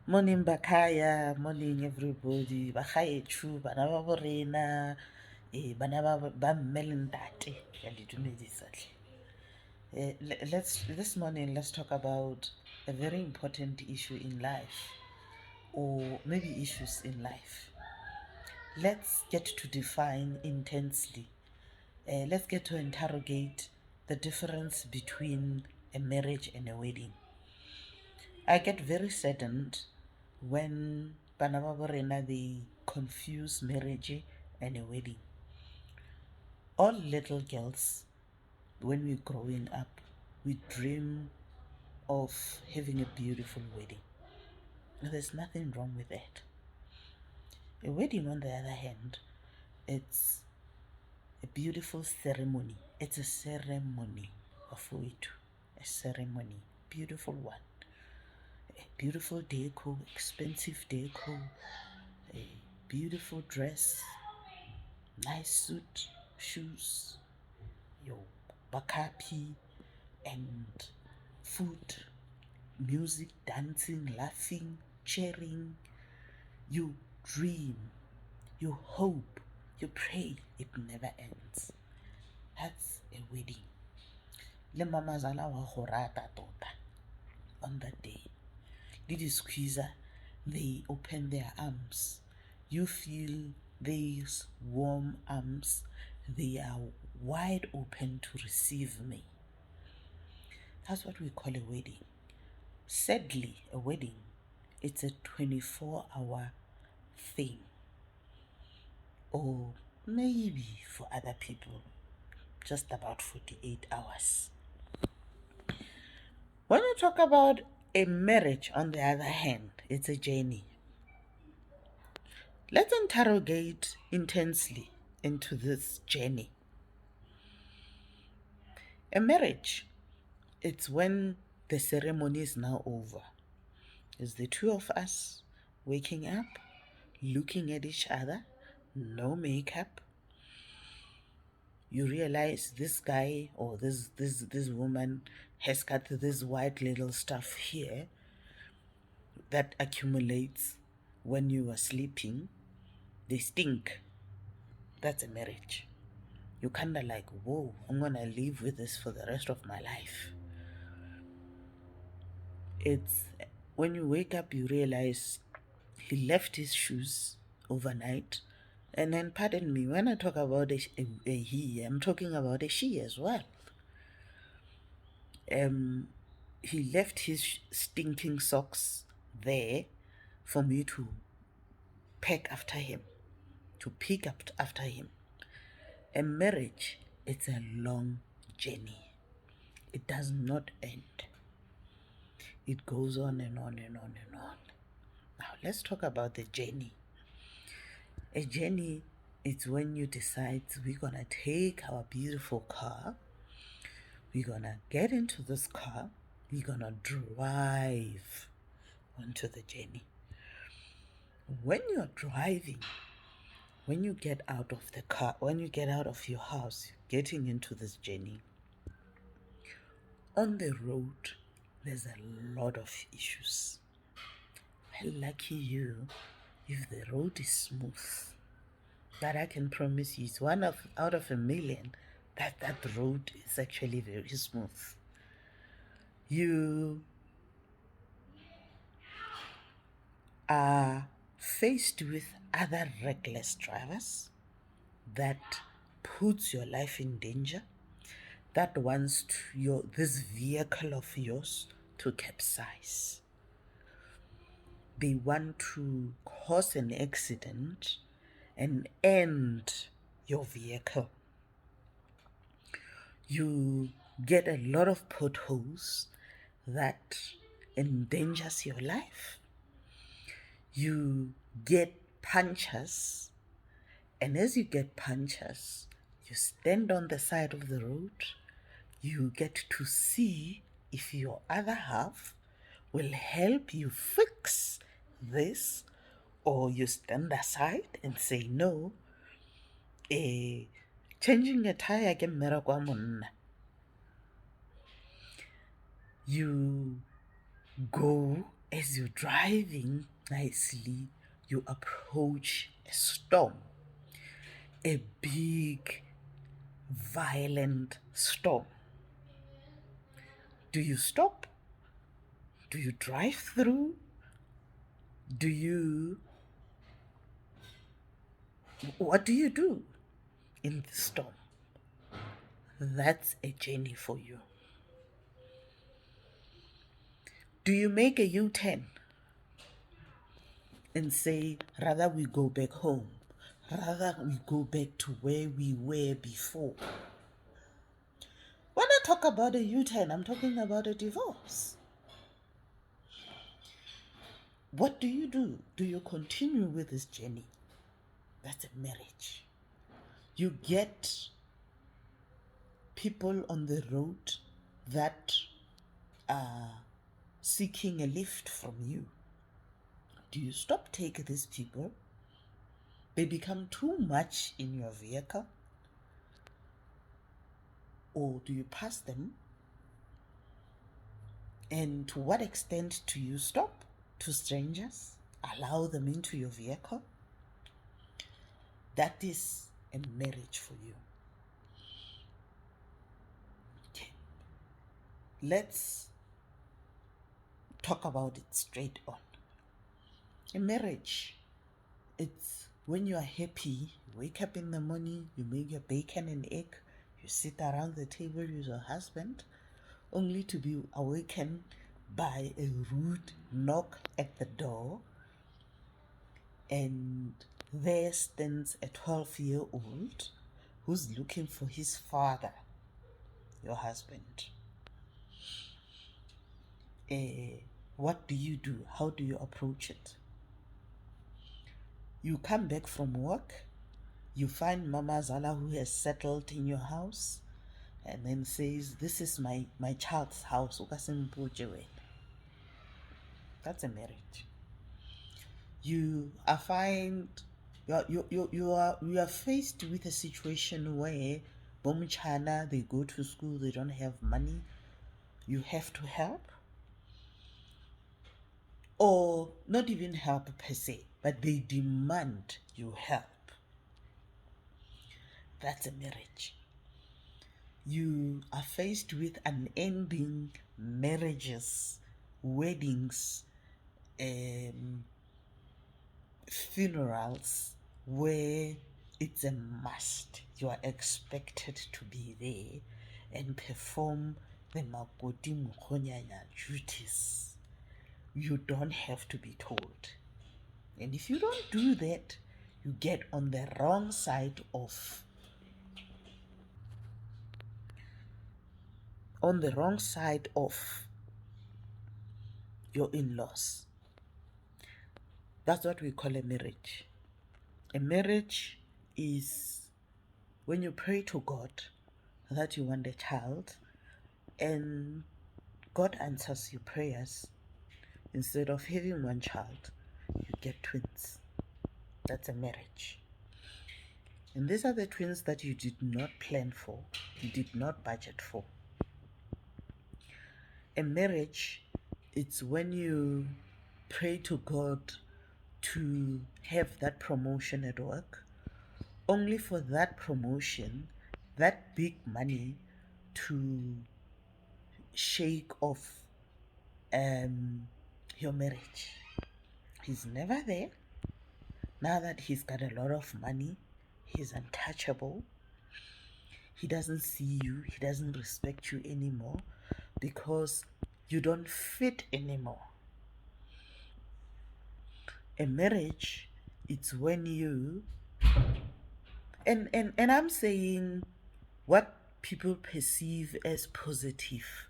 Morning Bakaya, morning everybody. Bakhayechu, bana ba bo rena, bana ba mme le ntate. Ke a le dumedisa hle. This morning let's talk about a very important issue in life, or maybe issues in life. Let's get to define intensely. Let's get to interrogate the difference between a marriage and a wedding. I get very saddened when bana ba bo rena they confuse marriage and a wedding. All little girls, when we're growing up, we dream of having a beautiful wedding. There's nothing wrong with that. A wedding, on the other hand, it's a beautiful ceremony. It's a ceremony of it, a ceremony, beautiful one. A beautiful deco, expensive deco, a beautiful dress, nice suit, shoes, your bakapi, and food, music, dancing, laughing, cheering. You dream, you hope, you pray. It never ends. That's a wedding. Le mamazala wa go rata tota on that day. Le di-squeezer, they open their arms. You feel these warm arms. They are wide open to receive me. That's what we call a wedding. Sadly, a wedding, it's a 24-hour thing. Or maybe for other people, just about 48 hours. When you talk about a marriage, on the other hand, it's a journey. Let's interrogate intensely into this journey. A marriage, it's when the ceremony is now over. It's the two of us waking up, looking at each other, no makeup. You realize this guy or this woman has got this white little stuff here that accumulates when you are sleeping. They stink. That's a marriage. You kinda like, whoa, I'm gonna live with this for the rest of my life. It's when you wake up you realize he left his shoes overnight. And then pardon me, when I talk about a he, I'm talking about a she as well. He left his stinking socks there for me to pack after him, to pick up after him. A marriage, it's a long journey. It does not end. It goes on and on and on and on. Now let's talk about the journey. A journey is when you decide we're gonna take our beautiful car, we're gonna get into this car, we're gonna drive onto the journey. When you're driving, when you get out of the car, when you get out of your house, getting into this journey, on the road, there's a lot of issues. Well, lucky you if the road is smooth. But I can promise you, it's one out of a million that road is actually very smooth. You are faced with other reckless drivers that puts your life in danger, that wants this vehicle of yours to capsize. They want to cause an accident and end your vehicle. You get a lot of potholes that endangers your life. You get punctures, and as you get punctures, you stand on the side of the road. You get to see if your other half will help you fix this, or you stand aside and say no. Changing a tire ke mmereko wa monna. You go As you're driving nicely, you approach a storm, a big, violent storm. Do you stop? Do you drive through? Do you. What do you do in the storm? That's a journey for you. Do you make a U turn and say, rather we go back home, rather we go back to where we were before? When I talk about a U turn, I'm talking about a divorce. What do you do? Do you continue with this journey? That's a marriage. You get people on the road that are seeking a lift from you. Do you stop, take these people? They become too much in your vehicle? Or do you pass them? And to what extent do you stop to strangers? Allow them into your vehicle? That is a marriage for you. Okay. Let's talk about it straight on. A marriage, it's when you are happy, you wake up in the morning, you make your bacon and egg, you sit around the table with your husband, only to be awakened by a rude knock at the door, and there stands a 12-year-old who's looking for his father, your husband. What do you do? How do you approach it? You come back from work, you find Mama Zala who has settled in your house, and then says, this is my child's house. That's a marriage. You are faced with a situation where Bomchana, they go to school, they don't have money, you have to help, or not even help per se, but they demand you help. That's a marriage. You are faced with unending marriages, weddings, funerals, where it's a must. You are expected to be there and perform the Makoti Mukhonyanya duties. You don't have to be told. And if you don't do that, you get on the wrong side of your in-laws. That's what we call a marriage. A marriage is when you pray to God that you want a child and God answers your prayers. Instead of having one child, you get twins. That's a marriage. And these are the twins that you did not plan for, you did not budget for. A marriage, it's when you pray to God to have that promotion at work, only for that promotion, that big money, to shake off your marriage. He's never there. Now that he's got a lot of money, he's untouchable. He doesn't see you, he doesn't respect you anymore because you don't fit anymore. A marriage, it's when you and I'm saying what people perceive as positive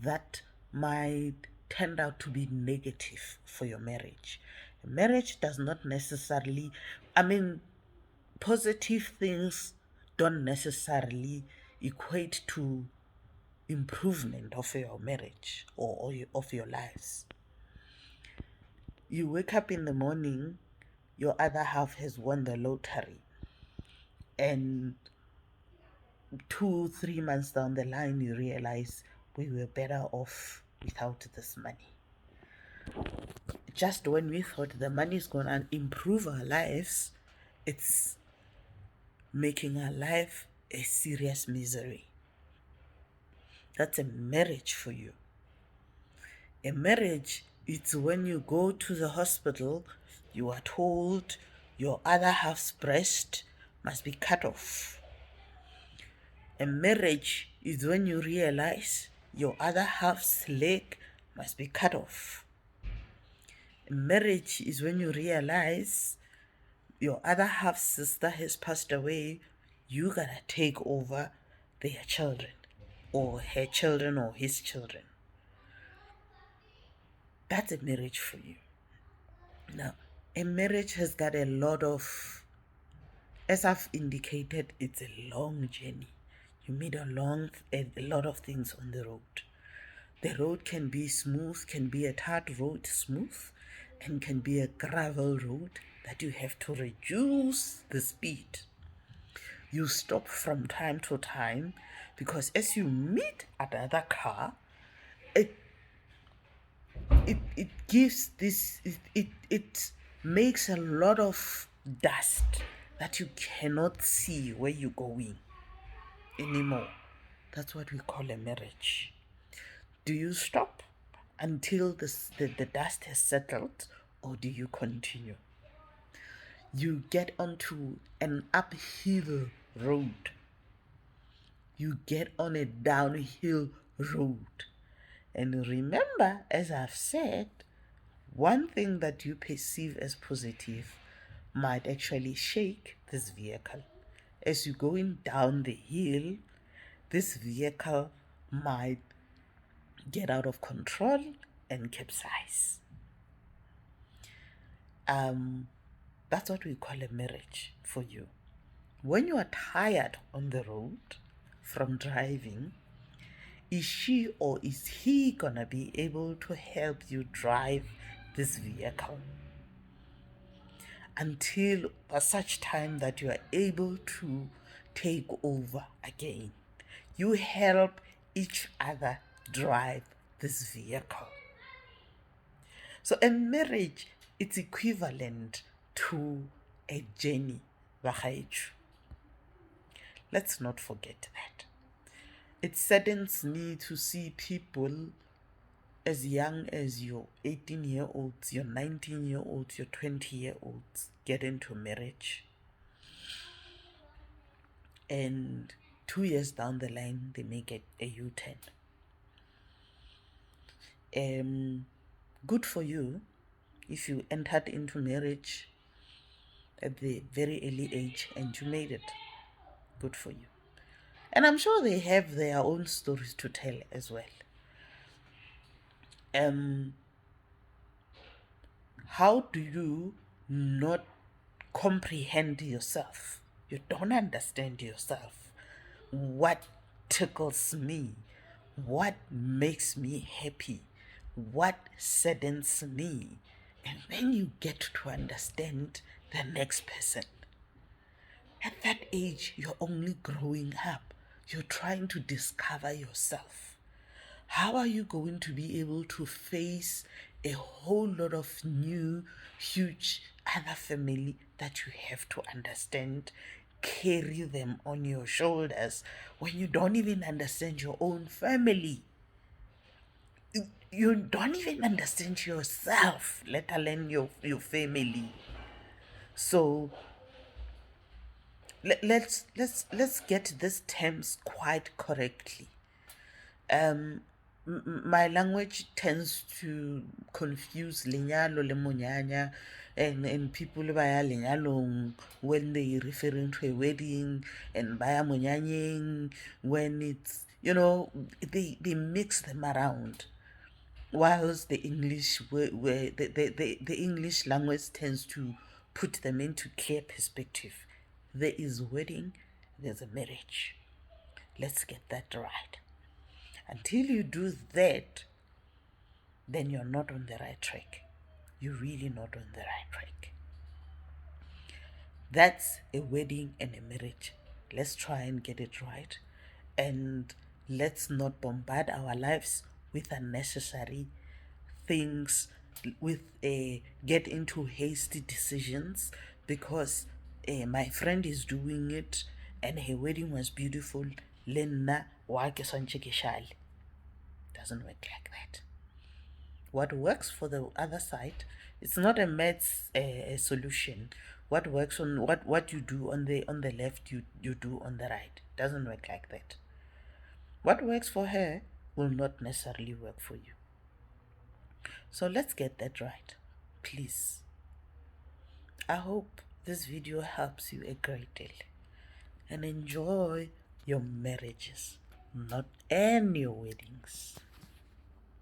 that might turn out to be negative for your marriage. A marriage does not necessarily, positive things don't necessarily equate to improvement of your marriage or of your lives. You wake up in the morning, your other half has won the lottery, and 2-3 months down the line you realize we were better off without this money. just when we thought the money is going to improve our lives, it's making our life a serious misery. That's a marriage for you. A marriage, it's when you go to the hospital, you are told your other half's breast must be cut off. A marriage is when you realize your other half's leg must be cut off. A marriage is when you realize your other half's sister has passed away, you gotta take over their children, or her children, or his children. That's a marriage for you. Now, a marriage has got a lot of, as I've indicated, it's a long journey. You meet a lot of things on the road. The road can be smooth, can be a tarred road, smooth, and can be a gravel road that you have to reduce the speed. You stop from time to time because as you meet another car, it gives this, it makes a lot of dust that you cannot see where you're going anymore. That's what we call a marriage. Do you stop until the dust has settled, or do you continue? You get onto an uphill road. You get on a downhill road. And remember, as I've said, one thing that you perceive as positive might actually shake this vehicle. As you're going down the hill, this vehicle might get out of control and capsize. That's what we call a marriage for you. When you are tired on the road from driving, is she or is he gonna be able to help you drive this vehicle until such time that you are able to take over again? You help each other drive this vehicle. So a marriage, it's equivalent to a journey. Let's not forget that. It saddens me to see people as young as your 18-year-olds, your 19-year-olds, your 20-year-olds get into marriage. And 2 years down the line, they make a U-turn. Good for you if you entered into marriage at the very early age and you made it. Good for you. And I'm sure they have their own stories to tell as well. How do you not comprehend yourself? You don't understand yourself. What tickles me? What makes me happy? What saddens me? And then you get to understand the next person. At that age, you're only growing up. You're trying to discover yourself. How are you going to be able to face a whole lot of new, huge other family that you have to understand, carry them on your shoulders when you don't even understand your own family? You don't even understand yourself, let alone your family. So let's get these terms quite correctly. My language tends to confuse lenyalo le monyanya, and people baya lenyalong when they referring to a wedding, and baya monyanyeng when it's, they mix them around. Whilst the English where the English language tends to put them into clear perspective. There is wedding, there's a marriage. Let's get that right. Until you do that, then you're not on the right track. You're really not on the right track. That's a wedding and a marriage. Let's try and get it right. And let's not bombard our lives with unnecessary things get into hasty decisions because my friend is doing it and her wedding was beautiful. Lenna wake sonchekeshali. Doesn't work like that. What works for the other side, it's not a maths solution. What works on what you do on the left, you do on the right. Doesn't work like that. What works for her will not necessarily work for you. So let's get that right, please. I hope this video helps you a great deal, and enjoy your marriages, not any weddings.